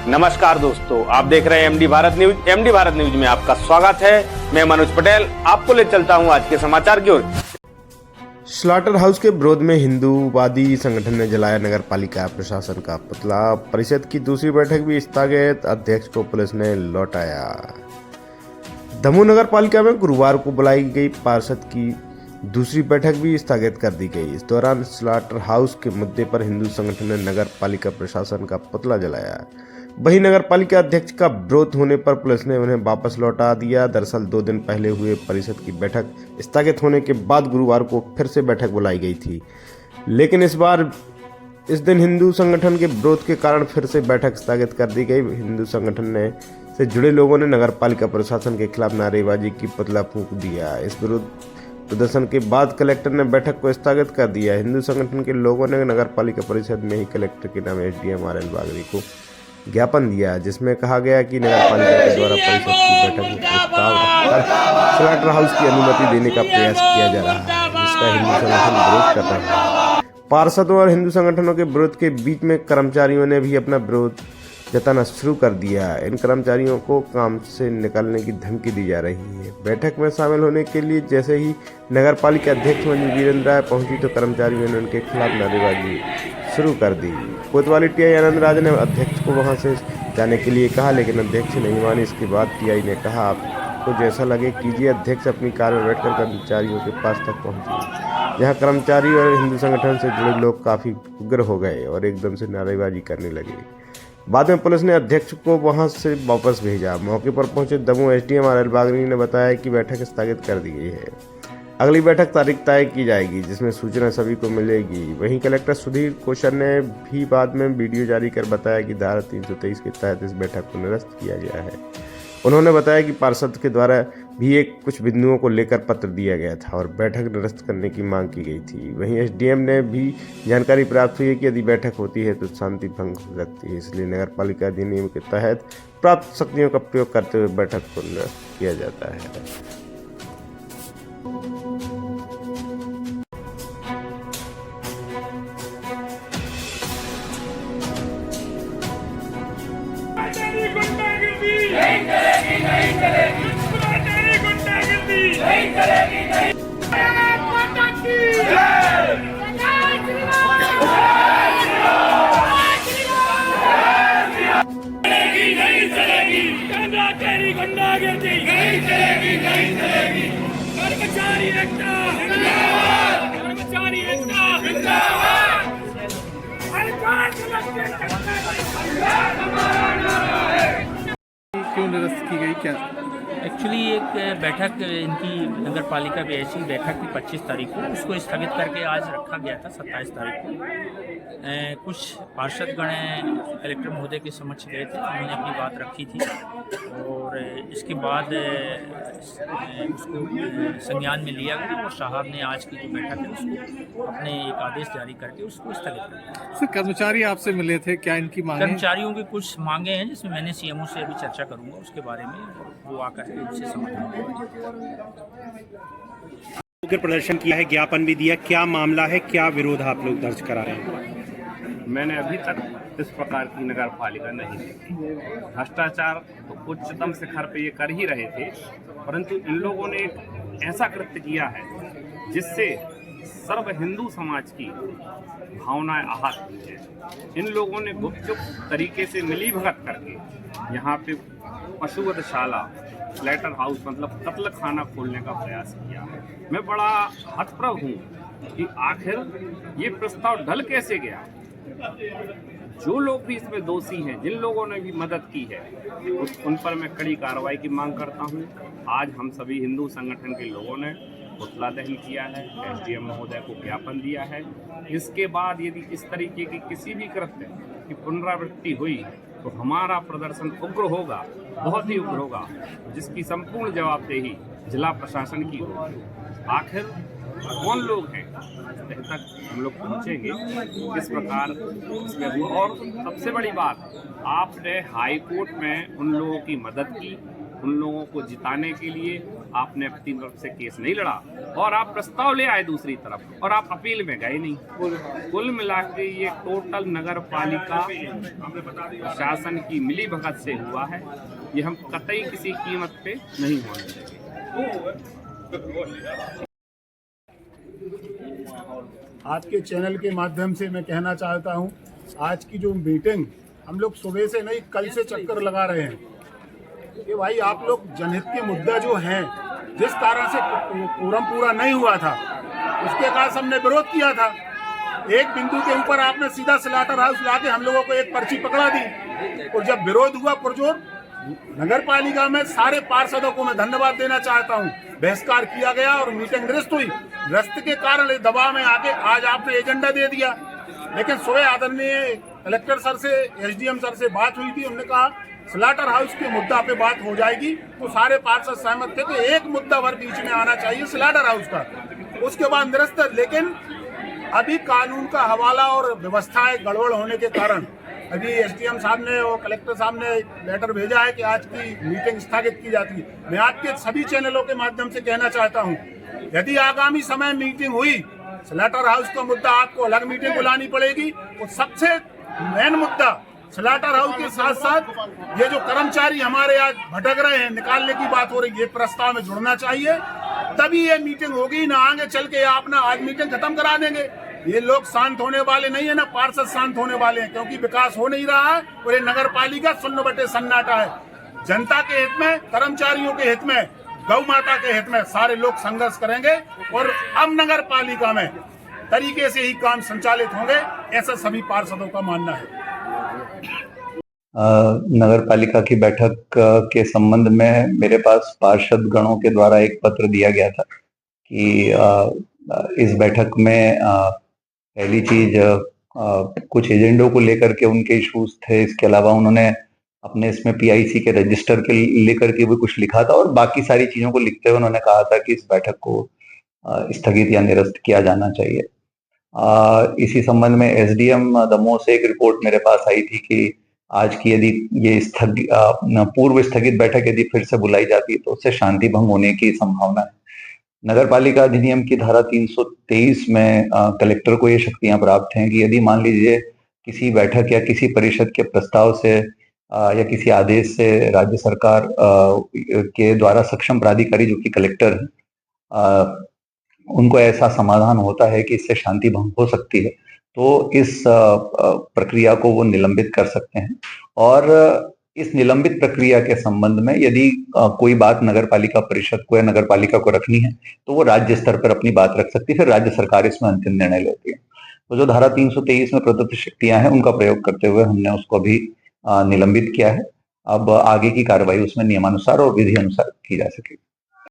नमस्कार दोस्तों, आप देख रहे हैं MD Bharat news. MD Bharat news में आपका स्वागत है। मैं मनोज पटेल आपको ले चलता हूं आज के समाचार की ओर। स्लॉटर हाउस के विरोध में हिंदूवादी संगठन ने जलाया नगर पालिका प्रशासन का पुतला। परिषद की दूसरी बैठक भी स्थगित, अध्यक्ष को पुलिस ने लौटाया। दमोह नगर पालिका में गुरुवार को बुलाई गई पार्षद की दूसरी बैठक भी स्थगित कर दी गई। इस दौरान स्लॉटर हाउस के मुद्दे पर हिंदू संगठन ने नगर पालिका प्रशासन का पुतला जलाया। वहीं नगर पालिका अध्यक्ष का विरोध होने पर पुलिस ने उन्हें वापस लौटा दिया। दरअसल 2 दिन पहले हुए परिषद की बैठक स्थगित होने के बाद गुरुवार को फिर से बैठक बुलाई गई थी, लेकिन इस दिन हिंदू संगठन के विरोध के कारण फिर से बैठक स्थगित कर दी गई। हिंदू संगठन से जुड़े लोगों ने नगर पालिका प्रशासन के खिलाफ नारेबाजी की, पुतला फूंक दिया। इस विरोध प्रदर्शन के बाद कलेक्टर ने बैठक को स्थगित कर दिया। हिंदू संगठन के लोगों ने नगर पालिका परिषद में ही कलेक्टर के नाम एसडीएम RL बागरी को ज्ञापन दिया, जिसमें कहा गया कि नगर पालिका के द्वारा परिषद की बैठक में प्रस्ताव रखकर स्लॉटर हाउस की अनुमति देने का प्रयास किया जा रहा है, जिसका हिंदू संगठन विरोध कर रहा है। पार्षदों और हिंदू संगठनों के विरोध के बीच में कर्मचारियों ने भी अपना विरोध जताना शुरू कर दिया। इन कर्मचारियों को काम से निकालने की धमकी दी जा रही है। बैठक में शामिल होने के लिए जैसे ही नगर पालिका अध्यक्ष मंजू वीरेंद्र राय पहुंची तो कर्मचारियों ने उनके खिलाफ नारेबाजी शुरू कर दी। कोतवाली टीआई आनंद राज ने अध्यक्ष को वहां से जाने के लिए कहा, लेकिन अध्यक्ष नहीं मानी। इसके बाद टीआई ने कहा, आपको जैसा लगे कीजिए। अध्यक्ष अपनी कार में बैठकर कर्मचारियों के पास तक पहुंचे, जहां कर्मचारी और हिंदू संगठन से जुड़े लोग काफी उग्र हो गए और एकदम से नारेबाजी करने लगे। बाद में पुलिस ने अध्यक्ष को वहां से वापस भेजा। मौके पर पहुंचे दमोह एसडीएम RL बागरी ने बताया कि बैठक स्थगित कर दी गई है। अगली बैठक तारीख तय की जाएगी, जिसमें सूचना सभी को मिलेगी। वहीं कलेक्टर सुधीर कोशर ने भी बाद में वीडियो जारी कर बताया कि धारा 323 के तहत इस बैठक को निरस्त किया गया है। उन्होंने बताया कि पार्षद के द्वारा भी कुछ बिंदुओं को लेकर पत्र दिया गया था और बैठक निरस्त करने की मांग की गई थी। वहीं एसडीएम ने भी जानकारी प्राप्त हुई है कि यदि बैठक होती है तो शांति भंग हो सकती है, इसलिए नगर पालिका अधिनियम के तहत प्राप्त शक्तियों का प्रयोग करते हुए बैठक को निरस्त किया जाता है। कर्मचारी एकता जिंदाबाद, कर्मचारी एकता जिंदाबाद। क्यों निरस्त की गई, क्या एक्चुअली एक बैठक इनकी नगर पालिका में ऐसी बैठक थी 25 तारीख को, उसको स्थगित करके आज रखा गया था 27 तारीख को। कुछ पार्षदगण कलेक्टर महोदय के समक्ष गए थे, उन्होंने अपनी बात रखी थी और इसके बाद उसको संज्ञान में लिया गया और साहब ने आज की जो बैठक है उसको अपने एक आदेश जारी करके उसको स्थगित कर दिया। सर, कर्मचारी आपसे मिले थे, क्या इनकी मांगे? कर्मचारियों की कुछ मांगे हैं जिसमें मैंने सीएमओ से अभी चर्चा करूंगा उसके बारे में, वो आकर के उनसे समाधान प्रदर्शन किया है, ज्ञापन भी दिया, क्या मामला है, क्या विरोध आप लोग दर्ज करा रहे हैं? मैंने अभी तक इस प्रकार की नगर पालिका नहीं देखी। भ्रष्टाचार तो उच्चतम शिखर पे ये कर ही रहे थे, परंतु इन लोगों ने एक ऐसा कृत्य किया है जिससे सर्व हिंदू समाज की भावनाएं आहत हुई है। इन लोगों ने गुपचुप तरीके से मिलीभगत करके यहाँ पे पशुवधशाला, स्लॉटर हाउस मतलब कत्ल खाना खोलने का प्रयास किया है। मैं बड़ा हतप्रभ हूँ कि आखिर ये प्रस्ताव ढल कैसे गया। जो लोग भी इसमें दोषी हैं, जिन लोगों ने भी मदद की है, उन पर मैं कड़ी कार्रवाई की मांग करता हूं। आज हम सभी हिंदू संगठन के लोगों ने पुतला दहन किया है, एसडीएम महोदय को ज्ञापन दिया है। इसके बाद यदि इस तरीके की किसी भी कृत्य की पुनरावृत्ति हुई तो हमारा प्रदर्शन उग्र होगा, बहुत ही उग्र होगा, जिसकी संपूर्ण जवाबदेही जिला प्रशासन की होगी। आखिर कौन लोग हैं तह तक हम लोग पहुँचेंगे किस प्रकार इसमें। और सबसे बड़ी बात, आपने हाई कोर्ट में उन लोगों की मदद की, उन लोगों को जिताने के लिए आपने अपनी तरफ से केस नहीं लड़ा और आप प्रस्ताव ले आए दूसरी तरफ और आप अपील में गए नहीं। कुल मिला के ये टोटल नगर पालिका प्रशासन की मिली भगत से हुआ है। ये हम कतई किसी कीमत पे नहीं होने देंगे। आपके चैनल के माध्यम से मैं कहना चाहता हूं, आज की जो मीटिंग हम लोग सुबह से नहीं कल से चक्कर लगा रहे हैं कि भाई आप लोग जनहित के मुद्दा जो हैं, जिस कारण से कोरम पूरा नहीं हुआ था उसके कारण हमने विरोध किया था। एक बिंदु के ऊपर आपने सीधा स्लाटर हाउस लाके हम लोगों को एक पर्ची पकड़ा दी और जब विरोध हुआ पुरजोर, नगर पालिका में सारे पार्षदों को मैं धन्यवाद देना चाहता हूं, बहिष्कार किया गया और मीटिंग निरस्त हुई। निरस्त के कारण इस दबाव में आके आज आपने एजेंडा दे दिया। लेकिन सुबह आदरणीय कलेक्टर सर से, एसडीएम सर से बात हुई थी, उन्होंने कहा स्लाटर हाउस के मुद्दा पे बात हो जाएगी, तो सारे पार्षद सहमत थे कि एक मुद्दा भर बीच में आना चाहिए स्लाटर हाउस का। उसके बाद निरस्त, लेकिन अभी कानून का हवाला और व्यवस्थाएं गड़बड़ होने के कारण अभी एसडीएम साहब ने और कलेक्टर साहब ने लेटर भेजा है कि आज की मीटिंग स्थगित की जाती है। मैं आपके सभी चैनलों के माध्यम से कहना चाहता हूं, यदि आगामी समय मीटिंग हुई, स्लाटर हाउस का मुद्दा आपको अलग मीटिंग बुलानी पड़ेगी। और सबसे मेन मुद्दा स्लाटर हाउस के साथ साथ ये जो कर्मचारी हमारे आज भटक रहे हैं, निकालने की बात हो रही है, ये प्रस्ताव में जुड़ना चाहिए, तभी ये मीटिंग होगी। ना आगे चल के अपना आज मीटिंग खत्म करा देंगे। ये लोग शांत होने वाले नहीं है, ना पार्षद शांत होने वाले हैं, क्योंकि विकास हो नहीं रहा है और ये नगर पालिका सुन्न बटे सन्नाटा है। जनता के हित में, कर्मचारियों के हित में, गौ माता के हित में सारे लोग संघर्ष करेंगे और अब नगर पालिका में तरीके से ही काम संचालित होंगे, ऐसा सभी पार्षदों का मानना है। नगर पालिका की बैठक के संबंध में मेरे पास पार्षद गणों के द्वारा एक पत्र दिया गया था कि इस बैठक में पहली चीज कुछ एजेंडों को लेकर के उनके इश्यूज थे। इसके अलावा उन्होंने अपने इसमें पीआईसी के रजिस्टर के लेकर के भी कुछ लिखा था और बाकी सारी चीजों को लिखते हुए उन्होंने कहा था कि इस बैठक को स्थगित या निरस्त किया जाना चाहिए। इसी संबंध में एसडीएम दमोह से एक रिपोर्ट मेरे पास आई थी कि आज की यदि ये पूर्व स्थगित बैठक यदि फिर से बुलाई जाती है तो उससे शांति भंग होने की संभावना है। नगर पालिका अधिनियम की धारा 323 में कलेक्टर को ये शक्तियां प्राप्त हैं कि यदि मान लीजिए किसी बैठक या किसी परिषद के प्रस्ताव से या किसी आदेश से राज्य सरकार के द्वारा सक्षम प्राधिकारी जो कि कलेक्टर है, उनको ऐसा समाधान होता है कि इससे शांति भंग हो सकती है, तो इस प्रक्रिया को वो निलंबित कर सकते हैं। और इस निलंबित प्रक्रिया के संबंध में यदि कोई बात नगर पालिका परिषद को या नगर पालिका को रखनी है तो वो राज्य स्तर पर अपनी बात रख सकती है, फिर राज्य सरकार इसमें अंतिम निर्णय लेती है। तो जो धारा 323 में प्रदत्त शक्तियां हैं उनका प्रयोग करते हुए हमने उसको भी निलंबित किया है। अब आगे की कार्रवाई उसमें नियमानुसार और विधि अनुसार की जा सकेगी।